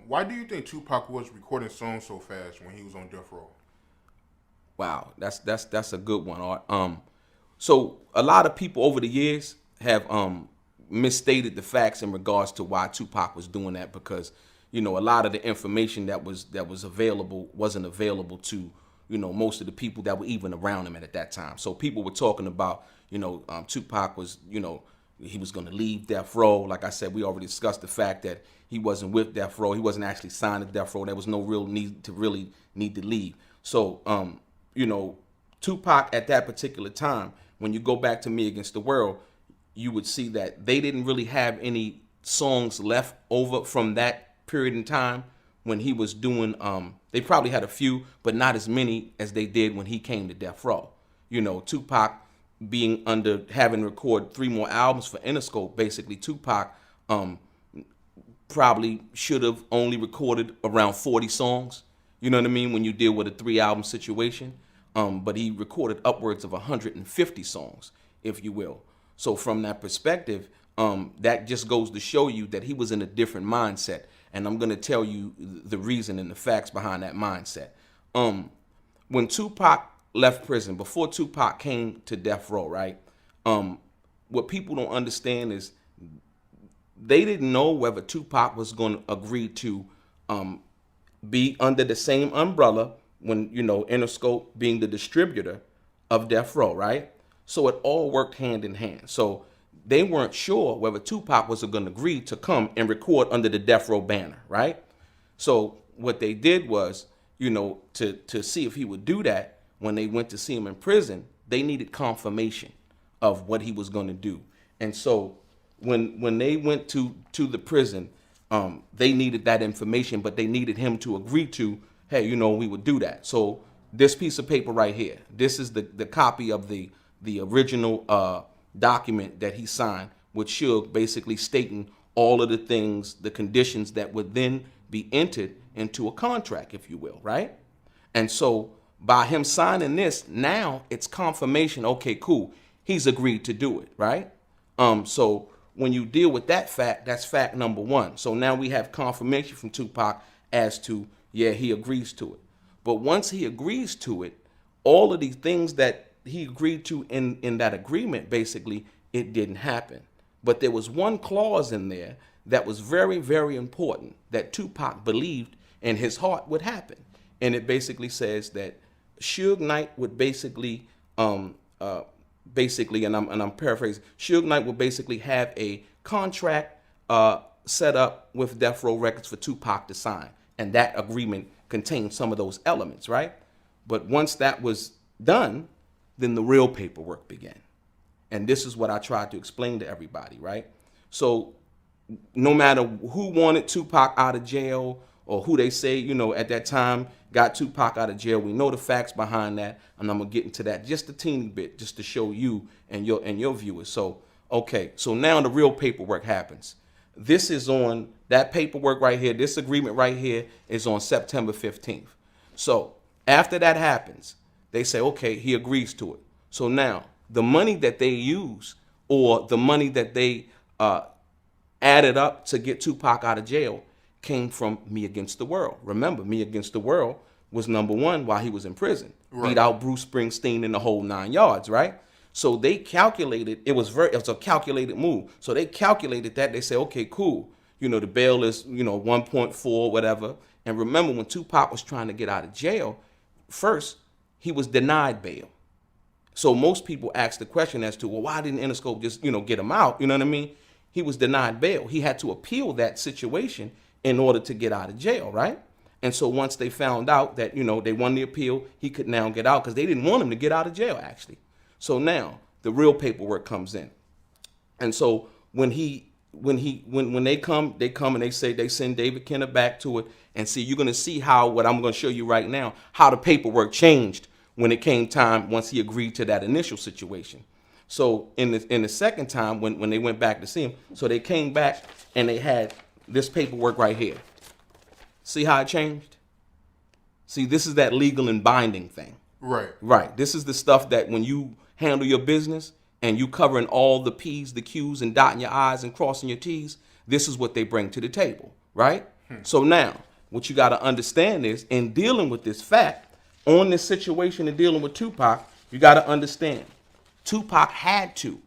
Why do you think Tupac was recording songs so fast when he was on death row? Wow, that's a good one, Art. So a lot of people over the years have misstated the facts in regards to why Tupac was doing that, because a lot of the information that was available wasn't available to most of the people that were even around him at that time. So people were talking about Tupac was he was going to leave death row. Like I said, we already discussed the fact that he wasn't with death row. He wasn't actually signed to death row. There was no real need to leave. So Tupac at that particular time, when you go back to Me Against the World, you would see that they didn't really have any songs left over from that period in time when he was doing. They probably had a few, but not as many as they did when he came to death row. Tupac being having recorded 3 more albums for Interscope. Basically, Tupac probably should have only recorded around 40 songs. You know what I mean? When you deal with a 3-album situation. But he recorded upwards of 150 songs, if you will. So from that perspective, that just goes to show you that he was in a different mindset. And I'm going to tell you the reason and the facts behind that mindset. When Tupac left prison, before Tupac came to death row, right? What people don't understand is they didn't know whether Tupac was going to agree to be under the same umbrella when, Interscope being the distributor of death row, right? So it all worked hand in hand. So they weren't sure whether Tupac was going to agree to come and record under the death row banner, right? So what they did was, to see if he would do that, when they went to see him in prison, they needed confirmation of what he was going to do. And so when they went to the prison, they needed that information, but they needed him to agree to, hey, we would do that. So this piece of paper right here, this is the copy of the original document that he signed with Suge, basically stating all of the things, the conditions that would then be entered into a contract, if you will, right? And so by him signing this, now it's confirmation, okay, cool, he's agreed to do it, right? So when you deal with that fact, that's fact number 1. So now we have confirmation from Tupac as to, yeah, he agrees to it. But once he agrees to it, all of these things that he agreed to in that agreement, basically, it didn't happen. But there was one clause in there that was very, very important that Tupac believed in his heart would happen. And it basically says that Suge Knight would basically, and I'm paraphrasing, Suge Knight would basically have a contract set up with Death Row Records for Tupac to sign. And that agreement contained some of those elements, right? But once that was done, then the real paperwork began. And this is what I tried to explain to everybody, right? So no matter who wanted Tupac out of jail or who they say, at that time got Tupac out of jail, we know the facts behind that. And I'm going to get into that just a teeny bit just to show you and your viewers. So, okay, so now the real paperwork happens. This is on that paperwork right here. This agreement right here is on September 15th. So after that happens, they say, okay, he agrees to it. So now the money that they use or the money that they added up to get Tupac out of jail came from Me Against the World. Remember, Me Against the World was number 1 while he was in prison. Right. Beat out Bruce Springsteen in the whole 9 yards, right? So they calculated, it was a calculated move. So they calculated that. They said, okay, cool. The bail is, 1.4, whatever. And remember, when Tupac was trying to get out of jail, first, he was denied bail. So most people ask the question as to, well, why didn't Interscope just, get him out? You know what I mean? He was denied bail. He had to appeal that situation in order to get out of jail, right? And so once they found out that, they won the appeal, he could now get out because they didn't want him to get out of jail, actually. So now the real paperwork comes in. And so when they come and they say they send David Kenner back to it and see, you're going to see how what I'm going to show you right now, how the paperwork changed when it came time once he agreed to that initial situation. So in the second time when they went back to see him, so they came back and they had this paperwork right here. See how it changed? See, this is that legal and binding thing. Right. Right. This is the stuff that when you handle your business and you covering all the P's, the Q's, and dotting your I's and crossing your T's, this is what they bring to the table, right? So now, what you got to understand is, in dealing with this fact, on this situation and dealing with Tupac, you got to understand, Tupac had to.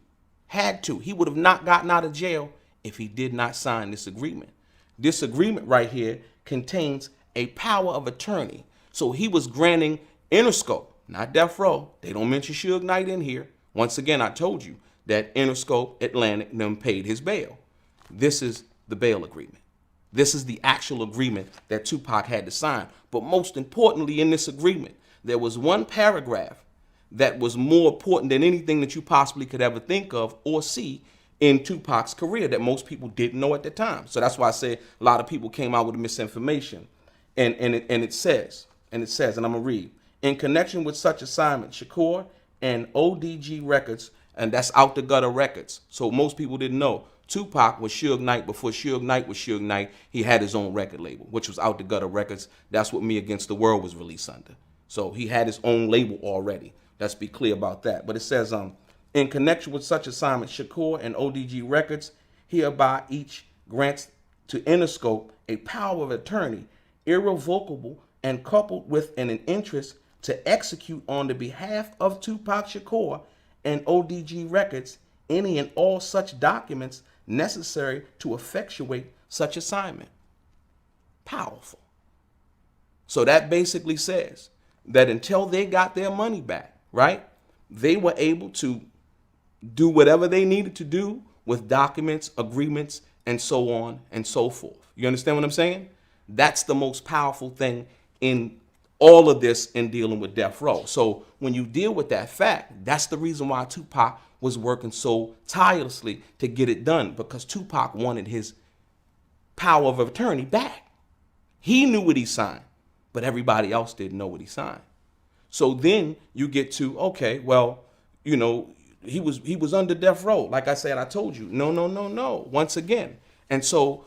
He would have not gotten out of jail if he did not sign this agreement. This agreement right here contains a power of attorney. So he was granting Interscope, not Death Row. They don't mention Suge Knight in here. Once again, I told you that Interscope, Atlantic, them paid his bail. This is the bail agreement. This is the actual agreement that Tupac had to sign. But most importantly, in this agreement, there was one paragraph that was more important than anything that you possibly could ever think of or see in Tupac's career that most people didn't know at the time. So that's why I say a lot of people came out with misinformation. And it says, and I'm gonna read, in connection with such assignment, Shakur and ODG Records, and that's Out the Gutter Records. So most people didn't know. Tupac was Suge Knight. Before Suge Knight was Suge Knight, he had his own record label, which was Out the Gutter Records. That's what Me Against the World was released under. So he had his own label already. Let's be clear about that. But it says, in connection with such assignment, Shakur and ODG Records hereby each grants to Interscope a power of attorney, irrevocable and coupled with an interest to execute on the behalf of Tupac Shakur and ODG Records any and all such documents necessary to effectuate such assignment. Powerful. So that basically says that until they got their money back, right, they were able to do whatever they needed to do with documents, agreements, and so on and so forth. You understand what I'm saying? That's the most powerful thing in all of this in dealing with Death Row. So when you deal with that fact, that's the reason why Tupac was working so tirelessly to get it done, because Tupac wanted his power of attorney back. He knew what he signed, but everybody else didn't know what he signed. So then you get to, okay, well, you know, he was under Death Row. Like I said, I told you, no, once again. And so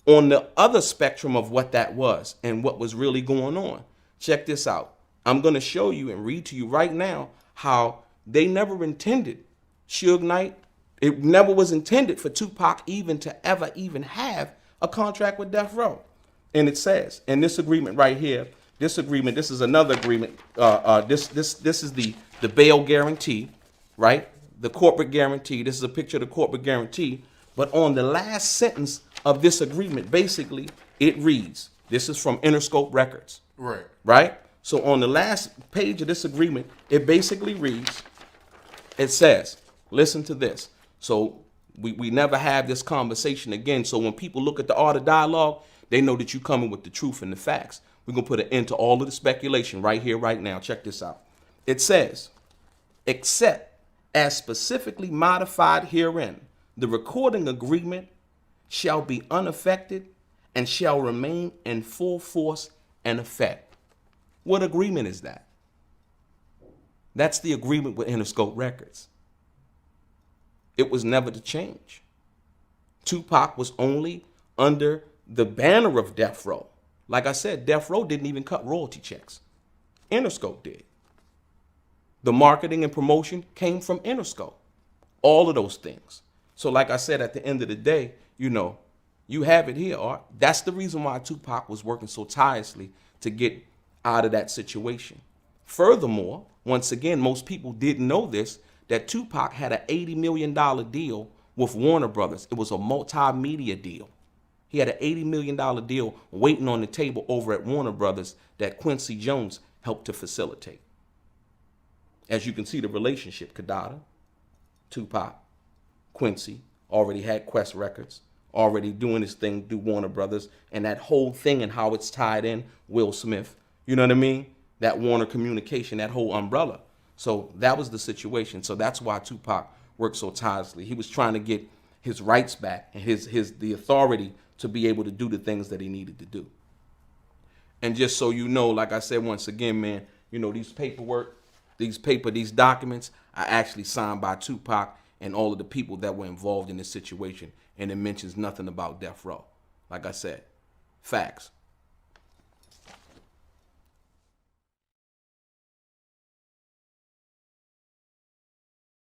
on the other spectrum of what that was and what was really going on, check this out. I'm going to show you and read to you right now how they never intended Suge Knight. It never was intended for Tupac even to ever even have a contract with Death Row. And it says in this agreement right here, this is another agreement. This is the bail guarantee, right? The corporate guarantee. This is a picture of the corporate guarantee. But on the last sentence of this agreement, basically, it reads, this is from Interscope Records. Right. Right? So on the last page of this agreement, it basically reads, it says, listen to this. So we never have this conversation again. So when people look at the art of dialogue, they know that you're coming with the truth and the facts. We're going to put an end to all of the speculation right here, right now. Check this out. It says, except as specifically modified herein, the recording agreement shall be unaffected and shall remain in full force and effect. What agreement is that? That's the agreement with Interscope Records. It was never to change. Tupac was only under the banner of Death Row. Like I said, Death Row didn't even cut royalty checks. Interscope did. The marketing and promotion came from Interscope. All of those things. So like I said, at the end of the day, you know, you have it here, Art. That's the reason why Tupac was working so tirelessly to get out of that situation. Furthermore, once again, most people didn't know this, that Tupac had an $80 million deal with Warner Brothers. It was a multimedia deal. He had an $80 million deal waiting on the table over at Warner Brothers that Quincy Jones helped to facilitate. As you can see, the relationship, Kadada, Tupac, Quincy, already had Quest Records, already doing his thing through Warner Brothers, and that whole thing and how it's tied in, Will Smith, you know what I mean? That Warner Communication, that whole umbrella. So that was the situation. So that's why Tupac worked so tirelessly. He was trying to get his rights back and the authority to be able to do the things that he needed to do. And just so you know, like I said, once again, man, you know, these documents are actually signed by Tupac and all of the people that were involved in this situation. And it mentions nothing about Death Row. Like I said, facts.